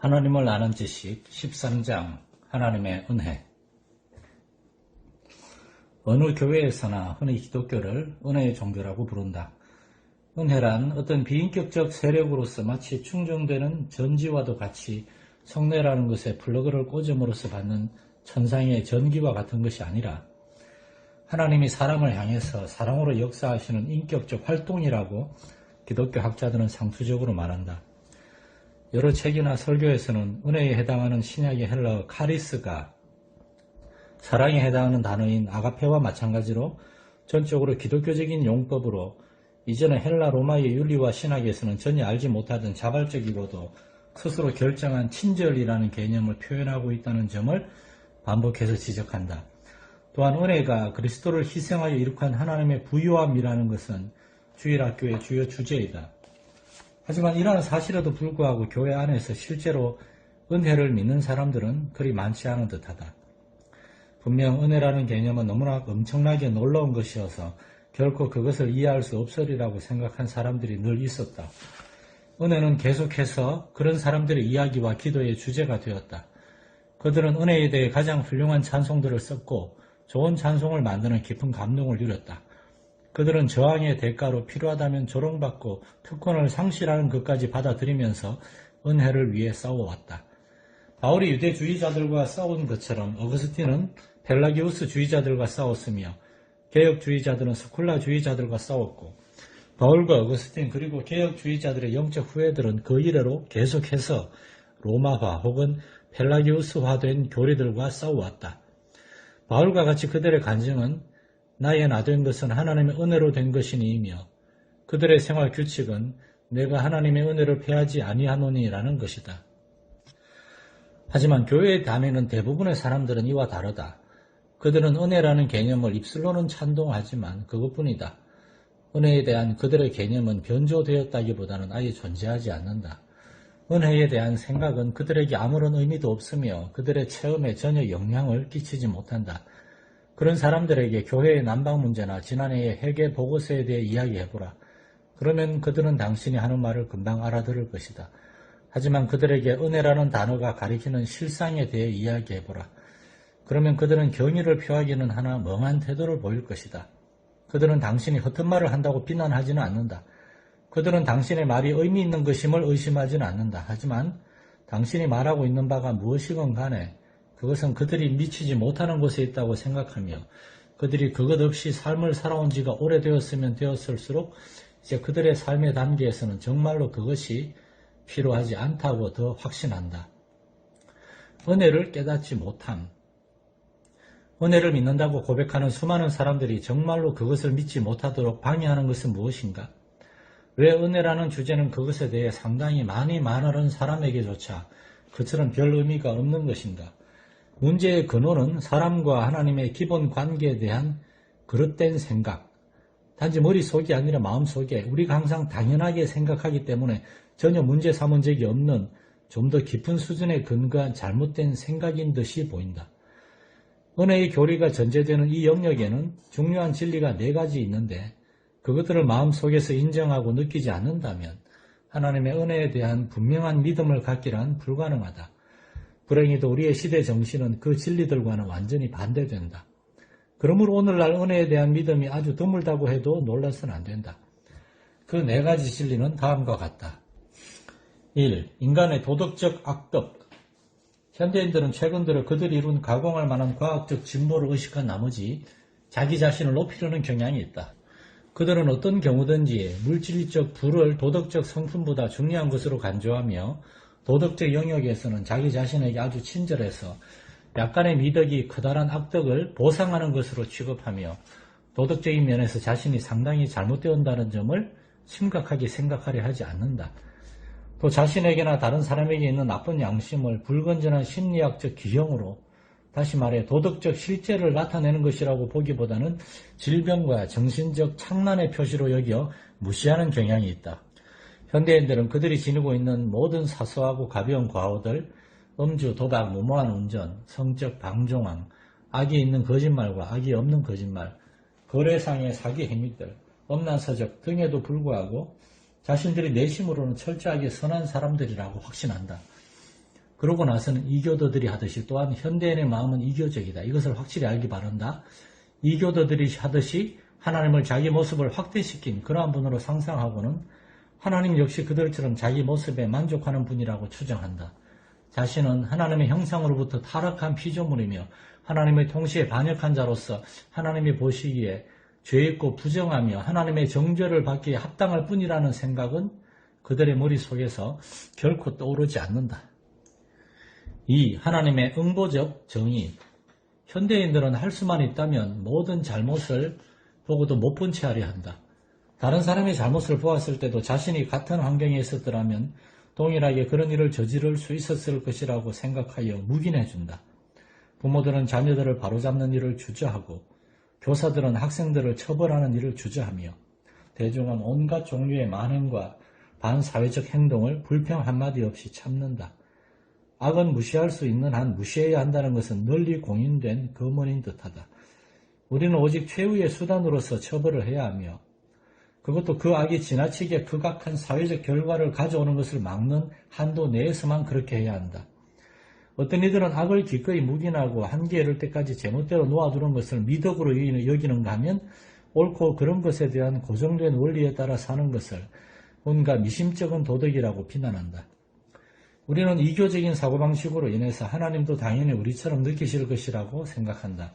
하나님을 아는 지식 13장 하나님의 은혜. 어느 교회에서나 흔히 기독교를 은혜의 종교라고 부른다. 은혜란 어떤 비인격적 세력으로서 마치 충정되는 전지와도 같이 성례라는 것에 플러그를 꽂음으로써 받는 천상의 전기와 같은 것이 아니라 하나님이 사람을 향해서 사랑으로 역사하시는 인격적 활동이라고 기독교 학자들은 상투적으로 말한다. 여러 책이나 설교에서는 은혜에 해당하는 신약의 헬라어 카리스가 사랑에 해당하는 단어인 아가페와 마찬가지로 전적으로 기독교적인 용법으로 이전에 헬라 로마의 윤리와 신학에서는 전혀 알지 못하던 자발적이고도 스스로 결정한 친절이라는 개념을 표현하고 있다는 점을 반복해서 지적한다. 또한 은혜가 그리스도를 희생하여 이룩한 하나님의 부요함이라는 것은 주일학교의 주요 주제이다. 하지만 이러한 사실에도 불구하고 교회 안에서 실제로 은혜를 믿는 사람들은 그리 많지 않은 듯하다. 분명 은혜라는 개념은 너무나 엄청나게 놀라운 것이어서 결코 그것을 이해할 수 없으리라고 생각한 사람들이 늘 있었다. 은혜는 계속해서 그런 사람들의 이야기와 기도의 주제가 되었다. 그들은 은혜에 대해 가장 훌륭한 찬송들을 썼고 좋은 찬송을 만드는 깊은 감동을 누렸다. 그들은 저항의 대가로 필요하다면 조롱받고 특권을 상실하는 것까지 받아들이면서 은혜를 위해 싸워왔다. 바울이 유대주의자들과 싸운 것처럼 어거스틴은 펠라기우스주의자들과 싸웠으며 개혁주의자들은 스콜라주의자들과 싸웠고 바울과 어거스틴 그리고 개혁주의자들의 영적 후예들은 그 이래로 계속해서 로마화 혹은 펠라기우스화된 교리들과 싸워왔다. 바울과 같이 그들의 간증은 나의 나 된 것은 하나님의 은혜로 된 것이니이며 그들의 생활 규칙은 내가 하나님의 은혜를 패하지 아니하노니라는 것이다. 하지만 교회에 다니는 대부분의 사람들은 이와 다르다. 그들은 은혜라는 개념을 입술로는 찬동하지만 그것뿐이다. 은혜에 대한 그들의 개념은 변조되었다기보다는 아예 존재하지 않는다. 은혜에 대한 생각은 그들에게 아무런 의미도 없으며 그들의 체험에 전혀 영향을 끼치지 못한다. 그런 사람들에게 교회의 난방 문제나 지난해의 회계 보고서에 대해 이야기해보라. 그러면 그들은 당신이 하는 말을 금방 알아들을 것이다. 하지만 그들에게 은혜라는 단어가 가리키는 실상에 대해 이야기해보라. 그러면 그들은 경의를 표하기는 하나 멍한 태도를 보일 것이다. 그들은 당신이 허튼 말을 한다고 비난하지는 않는다. 그들은 당신의 말이 의미 있는 것임을 의심하지는 않는다. 하지만 당신이 말하고 있는 바가 무엇이건 간에 그것은 그들이 미치지 못하는 곳에 있다고 생각하며 그들이 그것 없이 삶을 살아온 지가 오래되었으면 되었을수록 이제 그들의 삶의 단계에서는 정말로 그것이 필요하지 않다고 더 확신한다. 은혜를 깨닫지 못함. 은혜를 믿는다고 고백하는 수많은 사람들이 정말로 그것을 믿지 못하도록 방해하는 것은 무엇인가? 왜 은혜라는 주제는 그것에 대해 상당히 많이 말하는 사람에게조차 그처럼 별 의미가 없는 것인가? 문제의 근원은 사람과 하나님의 기본 관계에 대한 그릇된 생각, 단지 머릿속이 아니라 마음속에 우리가 항상 당연하게 생각하기 때문에 전혀 문제 삼은 적이 없는 좀 더 깊은 수준에 근거한 잘못된 생각인 듯이 보인다. 은혜의 교리가 전제되는 이 영역에는 중요한 진리가 4가지 있는데 그것들을 마음속에서 인정하고 느끼지 않는다면 하나님의 은혜에 대한 분명한 믿음을 갖기란 불가능하다. 불행히도 우리의 시대 정신은 그 진리들과는 완전히 반대된다. 그러므로 오늘날 은혜에 대한 믿음이 아주 드물다고 해도 놀라서는 안 된다. 그 4가지 진리는 다음과 같다. 1. 인간의 도덕적 악덕. 현대인들은 최근 들어 그들이 이룬 가공할 만한 과학적 진보를 의식한 나머지 자기 자신을 높이려는 경향이 있다. 그들은 어떤 경우든지 물질적 부를 도덕적 성품보다 중요한 것으로 간주하며 도덕적 영역에서는 자기 자신에게 아주 친절해서 약간의 미덕이 커다란 악덕을 보상하는 것으로 취급하며 도덕적인 면에서 자신이 상당히 잘못되었다는 점을 심각하게 생각하려 하지 않는다. 또 자신에게나 다른 사람에게 있는 나쁜 양심을 불건전한 심리학적 기형으로 다시 말해 도덕적 실제를 나타내는 것이라고 보기보다는 질병과 정신적 착란의 표시로 여겨 무시하는 경향이 있다. 현대인들은 그들이 지니고 있는 모든 사소하고 가벼운 과오들, 음주, 도박, 무모한 운전, 성적 방종함, 악이 있는 거짓말과 악이 없는 거짓말, 거래상의 사기 행위들, 엄난서적 등에도 불구하고 자신들이 내심으로는 철저하게 선한 사람들이라고 확신한다. 그러고 나서는 이교도들이 하듯이 또한 현대인의 마음은 이교적이다. 이것을 확실히 알기 바란다. 이교도들이 하듯이 하나님을 자기 모습을 확대시킨 그러한 분으로 상상하고는 하나님 역시 그들처럼 자기 모습에 만족하는 분이라고 추정한다. 자신은 하나님의 형상으로부터 타락한 피조물이며 하나님의 통치에 반역한 자로서 하나님이 보시기에 죄있고 부정하며 하나님의 정죄를 받기에 합당할 뿐이라는 생각은 그들의 머릿속에서 결코 떠오르지 않는다. 2. 하나님의 응보적 정의. 현대인들은 할 수만 있다면 모든 잘못을 보고도 못 본 채 하려 한다. 다른 사람의 잘못을 보았을 때도 자신이 같은 환경에 있었더라면 동일하게 그런 일을 저지를 수 있었을 것이라고 생각하여 묵인해준다. 부모들은 자녀들을 바로잡는 일을 주저하고 교사들은 학생들을 처벌하는 일을 주저하며 대중은 온갖 종류의 만행과 반사회적 행동을 불평 한마디 없이 참는다. 악은 무시할 수 있는 한 무시해야 한다는 것은 널리 공인된 거문인 듯하다. 우리는 오직 최후의 수단으로서 처벌을 해야 하며 그것도 그 악이 지나치게 극악한 사회적 결과를 가져오는 것을 막는 한도 내에서만 그렇게 해야 한다. 어떤 이들은 악을 기꺼이 묵인하고 한계에 이를 때까지 제멋대로 놓아두는 것을 미덕으로 여기는가 하면 옳고 그런 것에 대한 고정된 원리에 따라 사는 것을 뭔가 미심쩍은 도덕이라고 비난한다. 우리는 이교적인 사고방식으로 인해서 하나님도 당연히 우리처럼 느끼실 것이라고 생각한다.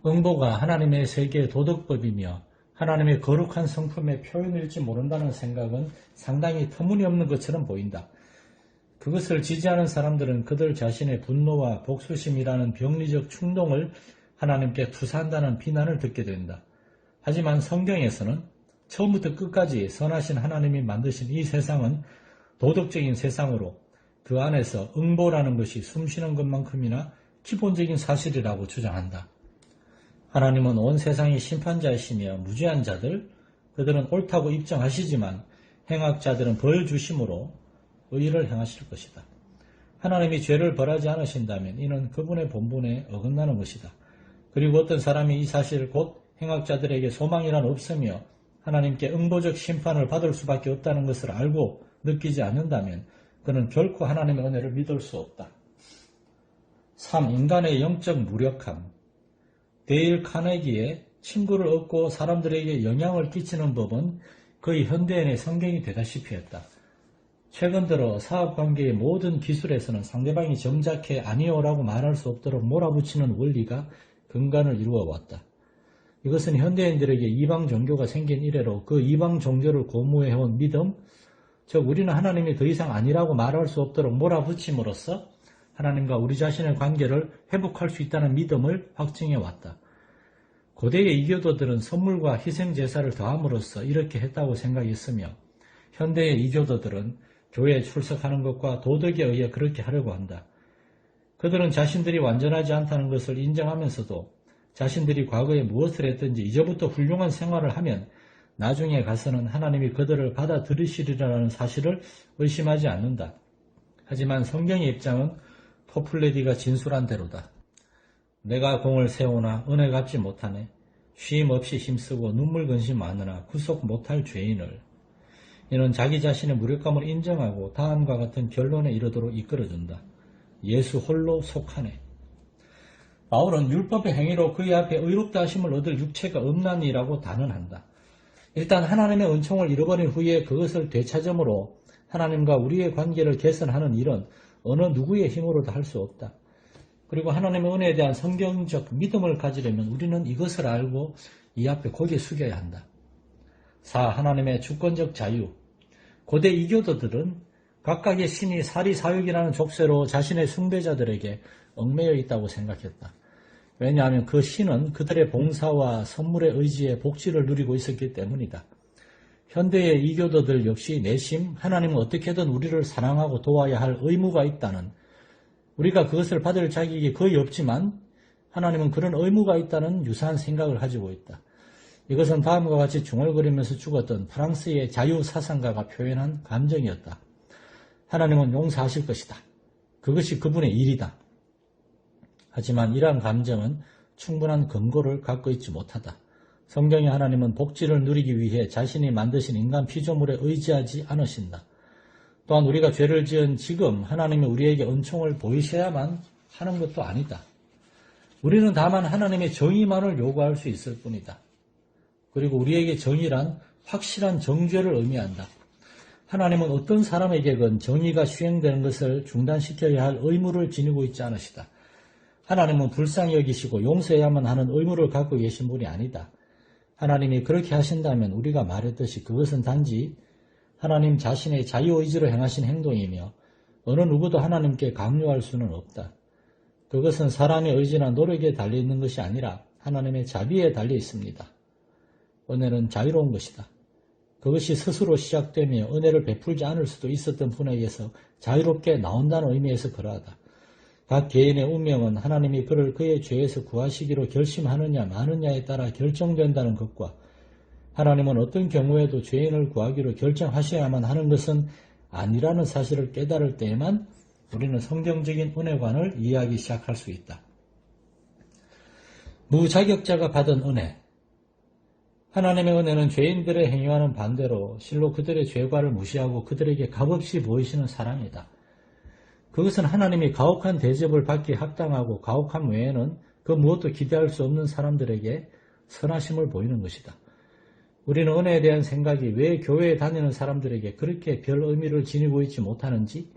응보가 하나님의 세계의 도덕법이며 하나님의 거룩한 성품의 표현일지 모른다는 생각은 상당히 터무니없는 것처럼 보인다. 그것을 지지하는 사람들은 그들 자신의 분노와 복수심이라는 병리적 충동을 하나님께 투사한다는 비난을 듣게 된다. 하지만 성경에서는 처음부터 끝까지 선하신 하나님이 만드신 이 세상은 도덕적인 세상으로 그 안에서 응보라는 것이 숨쉬는 것만큼이나 기본적인 사실이라고 주장한다. 하나님은 온 세상의 심판자이시며 무죄한 자들, 그들은 옳다고 입증하시지만 행악자들은 벌 주심으로 의를 행하실 것이다. 하나님이 죄를 벌하지 않으신다면 이는 그분의 본분에 어긋나는 것이다. 그리고 어떤 사람이 이 사실 곧 행악자들에게 소망이란 없으며 하나님께 응보적 심판을 받을 수밖에 없다는 것을 알고 느끼지 않는다면 그는 결코 하나님의 은혜를 믿을 수 없다. 3. 인간의 영적 무력함. 데일 카네기의 친구를 얻고 사람들에게 영향을 끼치는 법은 거의 현대인의 성경이 되다시피 했다. 최근 들어 사업관계의 모든 기술에서는 상대방이 정작해 아니오라고 말할 수 없도록 몰아붙이는 원리가 근간을 이루어왔다. 이것은 현대인들에게 이방 종교가 생긴 이래로 그 이방 종교를 고무해온 믿음, 즉 우리는 하나님이 더 이상 아니라고 말할 수 없도록 몰아붙임으로써 하나님과 우리 자신의 관계를 회복할 수 있다는 믿음을 확증해왔다. 고대의 이교도들은 선물과 희생제사를 더함으로써 이렇게 했다고 생각했으며 현대의 이교도들은 교회에 출석하는 것과 도덕에 의해 그렇게 하려고 한다. 그들은 자신들이 완전하지 않다는 것을 인정하면서도 자신들이 과거에 무엇을 했든지 이제부터 훌륭한 생활을 하면 나중에 가서는 하나님이 그들을 받아들이시리라는 사실을 의심하지 않는다. 하지만 성경의 입장은 토플레디가 진술한 대로다. 내가 공을 세우나 은혜 갚지 못하네. 쉼 없이 힘쓰고 눈물 근심 많으나 구속 못할 죄인을. 이는 자기 자신의 무력감을 인정하고 다음과 같은 결론에 이르도록 이끌어준다. 예수 홀로 속하네. 바울은 율법의 행위로 그의 앞에 의롭다 하심을 얻을 육체가 없나니라고 단언한다. 일단 하나님의 은총을 잃어버린 후에 그것을 되찾음으로 하나님과 우리의 관계를 개선하는 일은 어느 누구의 힘으로도 할 수 없다. 그리고 하나님의 은혜에 대한 성경적 믿음을 가지려면 우리는 이것을 알고 이 앞에 고개 숙여야 한다. 4. 하나님의 주권적 자유. 고대 이교도들은 각각의 신이 사리사욕이라는 족쇄로 자신의 숭배자들에게 얽매여 있다고 생각했다. 왜냐하면 그 신은 그들의 봉사와 선물의 의지에 복지를 누리고 있었기 때문이다. 현대의 이교도들 역시 내심 하나님은 어떻게든 우리를 사랑하고 도와야 할 의무가 있다는, 우리가 그것을 받을 자격이 거의 없지만 하나님은 그런 의무가 있다는 유사한 생각을 가지고 있다. 이것은 다음과 같이 중얼거리면서 죽었던 프랑스의 자유사상가가 표현한 감정이었다. 하나님은 용서하실 것이다. 그것이 그분의 일이다. 하지만 이러한 감정은 충분한 근거를 갖고 있지 못하다. 성경의 하나님은 복지를 누리기 위해 자신이 만드신 인간 피조물에 의지하지 않으신다. 또한 우리가 죄를 지은 지금 하나님이 우리에게 은총을 보이셔야만 하는 것도 아니다. 우리는 다만 하나님의 정의만을 요구할 수 있을 뿐이다. 그리고 우리에게 정의란 확실한 정죄를 의미한다. 하나님은 어떤 사람에게건 정의가 시행되는 것을 중단시켜야 할 의무를 지니고 있지 않으시다. 하나님은 불쌍히 여기시고 용서해야만 하는 의무를 갖고 계신 분이 아니다. 하나님이 그렇게 하신다면 우리가 말했듯이 그것은 단지 하나님 자신의 자유의지로 행하신 행동이며 어느 누구도 하나님께 강요할 수는 없다. 그것은 사람의 의지나 노력에 달려있는 것이 아니라 하나님의 자비에 달려 있습니다. 은혜는 자유로운 것이다. 그것이 스스로 시작되며 은혜를 베풀지 않을 수도 있었던 분에게서 자유롭게 나온다는 의미에서 그러하다. 각 개인의 운명은 하나님이 그를 그의 죄에서 구하시기로 결심하느냐 마느냐에 따라 결정된다는 것과 하나님은 어떤 경우에도 죄인을 구하기로 결정하셔야만 하는 것은 아니라는 사실을 깨달을 때에만 우리는 성경적인 은혜관을 이해하기 시작할 수 있다. 무자격자가 받은 은혜. 하나님의 은혜는 죄인들의 행위와는 반대로 실로 그들의 죄과를 무시하고 그들에게 값없이 보이시는 사랑이다. 그것은 하나님이 가혹한 대접을 받기 합당하고 가혹함 외에는 그 무엇도 기대할 수 없는 사람들에게 선하심을 보이는 것이다. 우리는 은혜에 대한 생각이 왜 교회에 다니는 사람들에게 그렇게 별 의미를 지니고 있지 못하는지,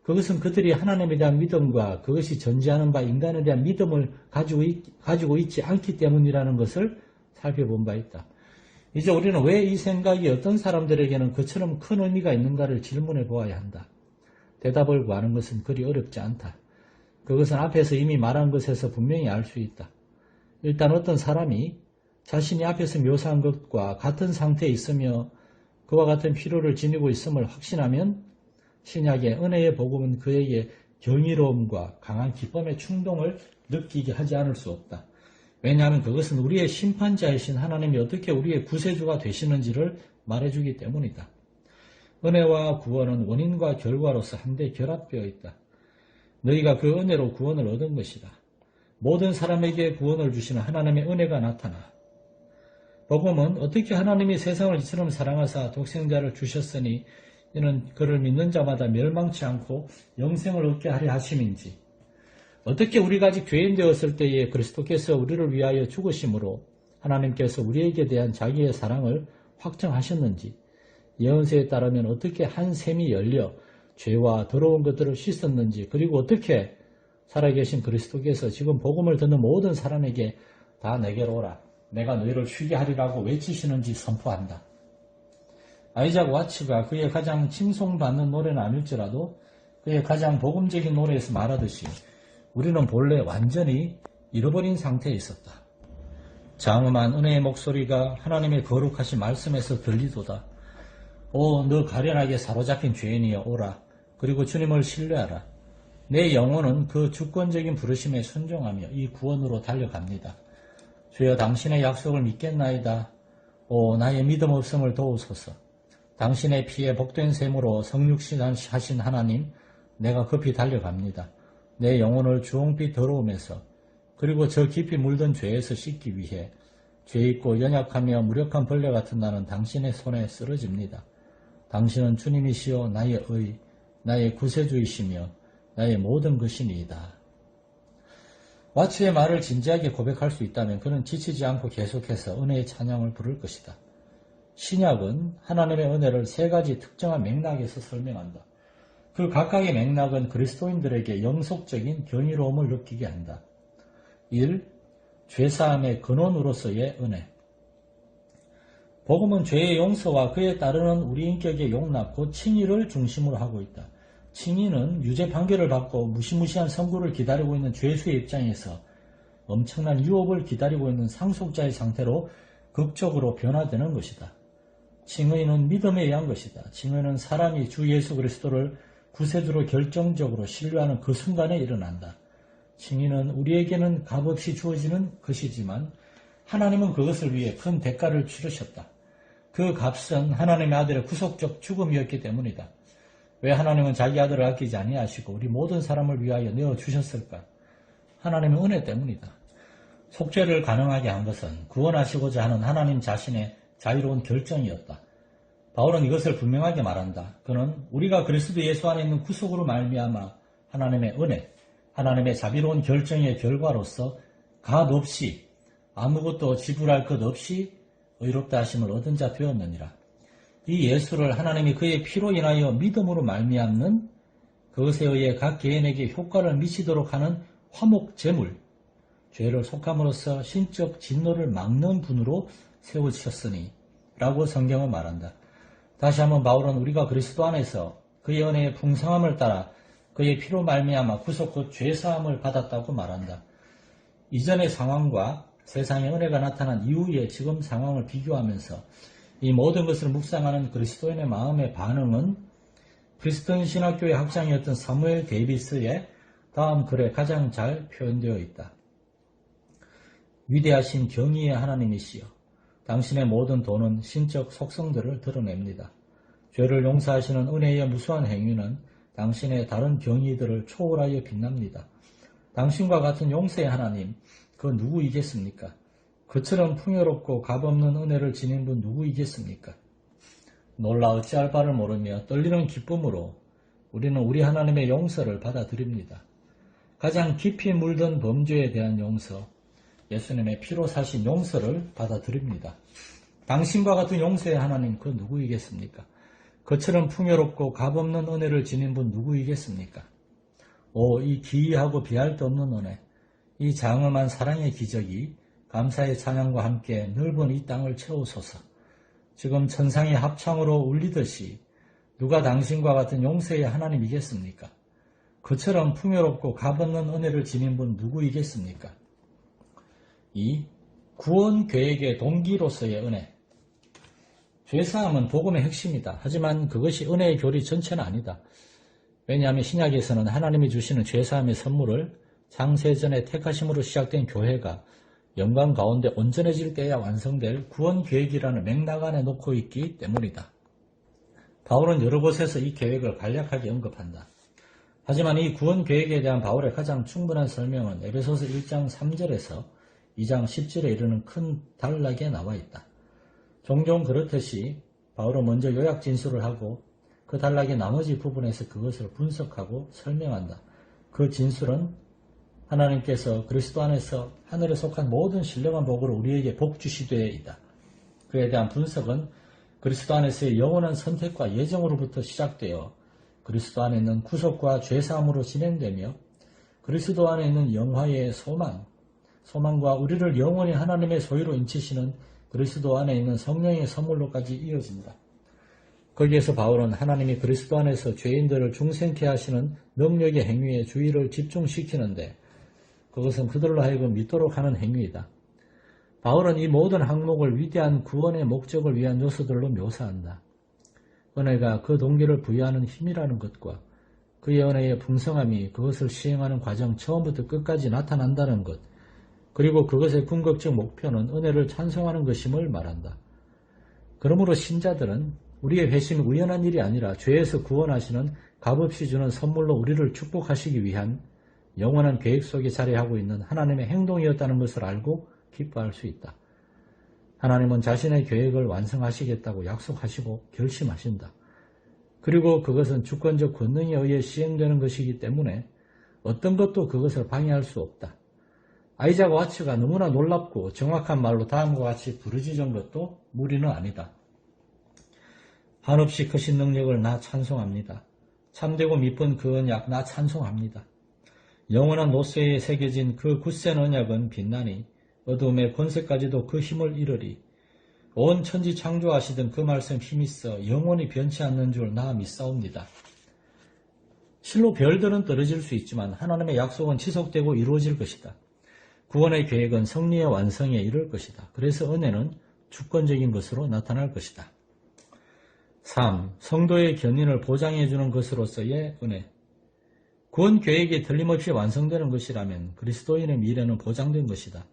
그것은 그들이 하나님에 대한 믿음과 그것이 전제하는 바 인간에 대한 믿음을 가지고 있지 않기 때문이라는 것을 살펴본 바 있다. 이제 우리는 왜 이 생각이 어떤 사람들에게는 그처럼 큰 의미가 있는가를 질문해 보아야 한다. 대답을 구하는 것은 그리 어렵지 않다. 그것은 앞에서 이미 말한 것에서 분명히 알 수 있다. 일단 어떤 사람이 자신이 앞에서 묘사한 것과 같은 상태에 있으며 그와 같은 필요를 지니고 있음을 확신하면 신약의 은혜의 복음은 그에게 경이로움과 강한 기쁨의 충동을 느끼게 하지 않을 수 없다. 왜냐하면 그것은 우리의 심판자이신 하나님이 어떻게 우리의 구세주가 되시는지를 말해주기 때문이다. 은혜와 구원은 원인과 결과로서 한데 결합되어 있다. 너희가 그 은혜로 구원을 얻은 것이다. 모든 사람에게 구원을 주시는 하나님의 은혜가 나타나. 복음은 어떻게 하나님이 세상을 이처럼 사랑하사 독생자를 주셨으니 이는 그를 믿는 자마다 멸망치 않고 영생을 얻게 하려 하심인지, 어떻게 우리가 아직 죄인 되었을 때에 그리스도께서 우리를 위하여 죽으심으로 하나님께서 우리에게 대한 자기의 사랑을 확정하셨는지, 예언서에 따르면 어떻게 한 샘이 열려 죄와 더러운 것들을 씻었는지, 그리고 어떻게 살아계신 그리스도께서 지금 복음을 듣는 모든 사람에게 다 내게로 오라, 내가 너희를 쉬게 하리라고 외치시는지 선포한다. 아이작 와츠가 그의 가장 칭송받는 노래는 아닐지라도 그의 가장 복음적인 노래에서 말하듯이 우리는 본래 완전히 잃어버린 상태에 있었다. 장엄한 은혜의 목소리가 하나님의 거룩하신 말씀에서 들리도다. 오, 너 가련하게 사로잡힌 죄인이여 오라. 그리고 주님을 신뢰하라. 내 영혼은 그 주권적인 부르심에 순종하며 이 구원으로 달려갑니다. 주여, 당신의 약속을 믿겠나이다. 오, 나의 믿음 없음을 도우소서. 당신의 피에 복된 셈으로 성육신하신 하나님, 내가 급히 달려갑니다. 내 영혼을 주홍빛 더러움에서, 그리고 저 깊이 물든 죄에서 씻기 위해 죄있고 연약하며 무력한 벌레 같은 나는 당신의 손에 쓰러집니다. 당신은 주님이시여 나의 의, 나의 구세주이시며 나의 모든 것이니이다. 와츠의 말을 진지하게 고백할 수 있다면 그는 지치지 않고 계속해서 은혜의 찬양을 부를 것이다. 신약은 하나님의 은혜를 세 가지 특정한 맥락에서 설명한다. 그 각각의 맥락은 그리스도인들에게 영속적인 경이로움을 느끼게 한다. 1. 죄사함의 근원으로서의 은혜. 복음은 죄의 용서와 그에 따르는 우리 인격의 용납, 곧 칭의를 중심으로 하고 있다. 칭의는 유죄 판결을 받고 무시무시한 선고를 기다리고 있는 죄수의 입장에서 엄청난 유업을 기다리고 있는 상속자의 상태로 극적으로 변화되는 것이다. 칭의는 믿음에 의한 것이다. 칭의는 사람이 주 예수 그리스도를 구세주로 결정적으로 신뢰하는 그 순간에 일어난다. 칭의는 우리에게는 값없이 주어지는 것이지만 하나님은 그것을 위해 큰 대가를 치르셨다. 그 값은 하나님의 아들의 구속적 죽음이었기 때문이다. 왜 하나님은 자기 아들을 아끼지 아니하시고 우리 모든 사람을 위하여 내어주셨을까? 하나님의 은혜 때문이다. 속죄를 가능하게 한 것은 구원하시고자 하는 하나님 자신의 자유로운 결정이었다. 바울은 이것을 분명하게 말한다. 그는 우리가 그리스도 예수 안에 있는 구속으로 말미암아 하나님의 은혜, 하나님의 자비로운 결정의 결과로서 값 없이 아무것도 지불할 것 없이 의롭다 하심을 얻은 자 되었느니라. 이 예수를 하나님이 그의 피로 인하여 믿음으로 말미암는 그것에 의해 각 개인에게 효과를 미치도록 하는 화목 제물, 죄를 속함으로써 신적 진노를 막는 분으로 세우셨으니 라고 성경은 말한다. 다시 한번 바울은 우리가 그리스도 안에서 그의 은혜의 풍성함을 따라 그의 피로 말미암아 구속 곧 죄사함을 받았다고 말한다. 이전의 상황과 세상의 은혜가 나타난 이후의 지금 상황을 비교하면서 이 모든 것을 묵상하는 그리스도인의 마음의 반응은 프리스턴 신학교의 학장이었던 사무엘 데이비스의 다음 글에 가장 잘 표현되어 있다. 위대하신 경의의 하나님이시여, 당신의 모든 도는 신적 속성들을 드러냅니다. 죄를 용서하시는 은혜의 무수한 행위는 당신의 다른 경의들을 초월하여 빛납니다. 당신과 같은 용서의 하나님, 그 누구이겠습니까? 그처럼 풍요롭고 값없는 은혜를 지닌 분 누구이겠습니까? 놀라 어찌할 바를 모르며 떨리는 기쁨으로 우리는 우리 하나님의 용서를 받아들입니다. 가장 깊이 물든 범죄에 대한 용서, 예수님의 피로 사신 용서를 받아들입니다. 당신과 같은 용서의 하나님, 그 누구이겠습니까? 그처럼 풍요롭고 값없는 은혜를 지닌 분 누구이겠습니까? 오, 이 기이하고 비할 데 없는 은혜, 이 장엄한 사랑의 기적이 감사의 찬양과 함께 넓은 이 땅을 채우소서. 지금 천상의 합창으로 울리듯이 누가 당신과 같은 용서의 하나님이겠습니까? 그처럼 풍요롭고 값없는 은혜를 지닌 분 누구이겠습니까? 이 구원 계획의 동기로서의 은혜. 죄사함은 복음의 핵심이다. 하지만 그것이 은혜의 교리 전체는 아니다. 왜냐하면 신약에서는 하나님이 주시는 죄사함의 선물을 창세전에 택하심으로 시작된 교회가 영광 가운데 온전해질 때야 완성될 구원 계획이라는 맥락 안에 놓고 있기 때문이다. 바울은 여러 곳에서 이 계획을 간략하게 언급한다. 하지만 이 구원 계획에 대한 바울의 가장 충분한 설명은 에베소서 1장 3절에서 2장 10절에 이르는 큰 단락에 나와 있다. 종종 그렇듯이 바울은 먼저 요약 진술을 하고 그 단락의 나머지 부분에서 그것을 분석하고 설명한다. 그 진술은 하나님께서 그리스도 안에서 하늘에 속한 모든 신령한 복으로 우리에게 복 주시되이다. 그에 대한 분석은 그리스도 안에서의 영원한 선택과 예정으로부터 시작되어 그리스도 안에 있는 구속과 죄사함으로 진행되며 그리스도 안에 있는 영화의 소망과 우리를 영원히 하나님의 소유로 인치시는 그리스도 안에 있는 성령의 선물로까지 이어진다. 거기에서 바울은 하나님이 그리스도 안에서 죄인들을 중생케 하시는 능력의 행위에 주의를 집중시키는데 그것은 그들로 하여금 믿도록 하는 행위이다. 바울은 이 모든 항목을 위대한 구원의 목적을 위한 요소들로 묘사한다. 은혜가 그 동기를 부여하는 힘이라는 것과 그의 은혜의 풍성함이 그것을 시행하는 과정 처음부터 끝까지 나타난다는 것, 그리고 그것의 궁극적 목표는 은혜를 찬송하는 것임을 말한다. 그러므로 신자들은 우리의 회심이 우연한 일이 아니라 죄에서 구원하시는 값없이 주는 선물로 우리를 축복하시기 위한 영원한 계획 속에 자리하고 있는 하나님의 행동이었다는 것을 알고 기뻐할 수 있다. 하나님은 자신의 계획을 완성하시겠다고 약속하시고 결심하신다. 그리고 그것은 주권적 권능에 의해 시행되는 것이기 때문에 어떤 것도 그것을 방해할 수 없다. 아이작 와츠가 너무나 놀랍고 정확한 말로 다음과 같이 부르짖은 것도 무리는 아니다. 한없이 크신 능력을 나 찬송합니다. 참되고 미쁜 그 언약 나 찬송합니다. 영원한 노쇠에 새겨진 그 굳센 언약은 빛나니 어두움의 권세까지도 그 힘을 잃으리. 온 천지 창조하시던 그 말씀 힘있어 영원히 변치 않는 줄 나 믿사옵니다. 실로 별들은 떨어질 수 있지만 하나님의 약속은 지속되고 이루어질 것이다. 구원의 계획은 성리의 완성에 이를 것이다. 그래서 은혜는 주권적인 것으로 나타날 것이다. 3. 성도의 견인을 보장해주는 것으로서의 은혜. 구원 계획이 틀림없이 완성되는 것이라면 그리스도인의 미래는 보장된 것이다.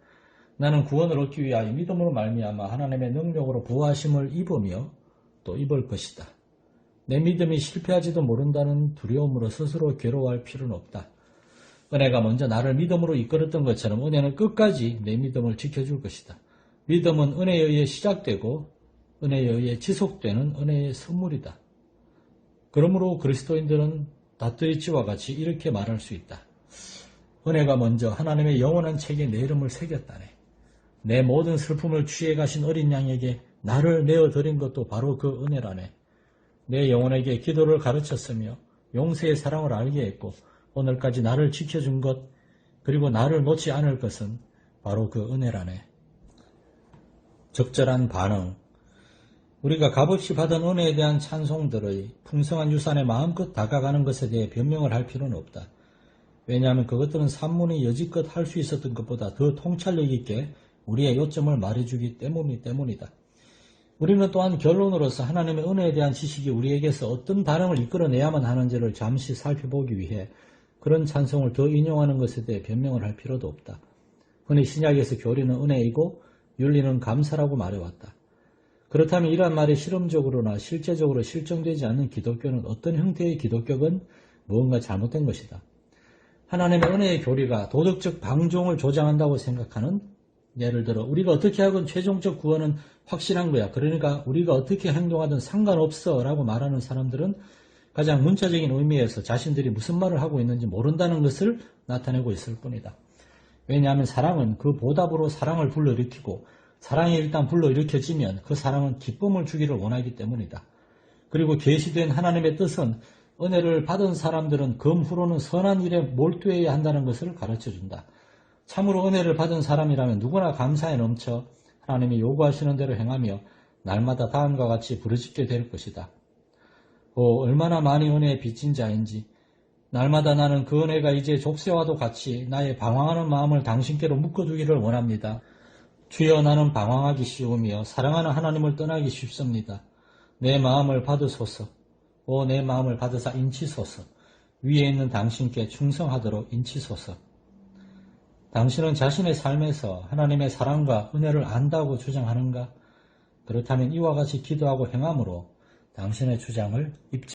나는 구원을 얻기 위하여 믿음으로 말미암아 하나님의 능력으로 보호하심을 입으며 또 입을 것이다. 내 믿음이 실패하지도 모른다는 두려움으로 스스로 괴로워할 필요는 없다. 은혜가 먼저 나를 믿음으로 이끌었던 것처럼 은혜는 끝까지 내 믿음을 지켜줄 것이다. 믿음은 은혜에 의해 시작되고 은혜에 의해 지속되는 은혜의 선물이다. 그러므로 그리스도인들은 다트리치와 같이 이렇게 말할 수 있다. 은혜가 먼저 하나님의 영원한 책에 내 이름을 새겼다네. 내 모든 슬픔을 취해 가신 어린 양에게 나를 내어드린 것도 바로 그 은혜라네. 내 영혼에게 기도를 가르쳤으며 용서의 사랑을 알게 했고 오늘까지 나를 지켜준 것 그리고 나를 놓지 않을 것은 바로 그 은혜라네. 적절한 반응. 우리가 값없이 받은 은혜에 대한 찬송들의 풍성한 유산에 마음껏 다가가는 것에 대해 변명을 할 필요는 없다. 왜냐하면 그것들은 산문이 여지껏 할 수 있었던 것보다 더 통찰력 있게 우리의 요점을 말해주기 때문이다. 우리는 또한 결론으로서 하나님의 은혜에 대한 지식이 우리에게서 어떤 반응을 이끌어내야만 하는지를 잠시 살펴보기 위해 그런 찬송을 더 인용하는 것에 대해 변명을 할 필요도 없다. 흔히 신약에서 교리는 은혜이고 윤리는 감사라고 말해왔다. 그렇다면 이러한 말이 실험적으로나 실제적으로 실정되지 않는 기독교는 어떤 형태의 기독교건 무언가 잘못된 것이다. 하나님의 은혜의 교리가 도덕적 방종을 조장한다고 생각하는, 예를 들어 우리가 어떻게 하건 최종적 구원은 확실한 거야. 그러니까 우리가 어떻게 행동하든 상관없어 라고 말하는 사람들은 가장 문자적인 의미에서 자신들이 무슨 말을 하고 있는지 모른다는 것을 나타내고 있을 뿐이다. 왜냐하면 사랑은 그 보답으로 사랑을 불러일으키고 사랑이 일단 불러일으켜지면 그 사랑은 기쁨을 주기를 원하기 때문이다. 그리고 계시된 하나님의 뜻은 은혜를 받은 사람들은 금후로는 선한 일에 몰두해야 한다는 것을 가르쳐준다. 참으로 은혜를 받은 사람이라면 누구나 감사에 넘쳐 하나님이 요구하시는 대로 행하며 날마다 다음과 같이 부르짖게 될 것이다. 얼마나 많이 은혜에 빚진 자인지 날마다 나는 그 은혜가 이제 족쇄와도 같이 나의 방황하는 마음을 당신께로 묶어두기를 원합니다. 주여, 나는 방황하기 쉬우며 사랑하는 하나님을 떠나기 쉽습니다. 내 마음을 받으소서. 내 마음을 받으사 인치소서. 위에 있는 당신께 충성하도록 인치소서. 당신은 자신의 삶에서 하나님의 사랑과 은혜를 안다고 주장하는가? 그렇다면 이와 같이 기도하고 행함으로 당신의 주장을 입증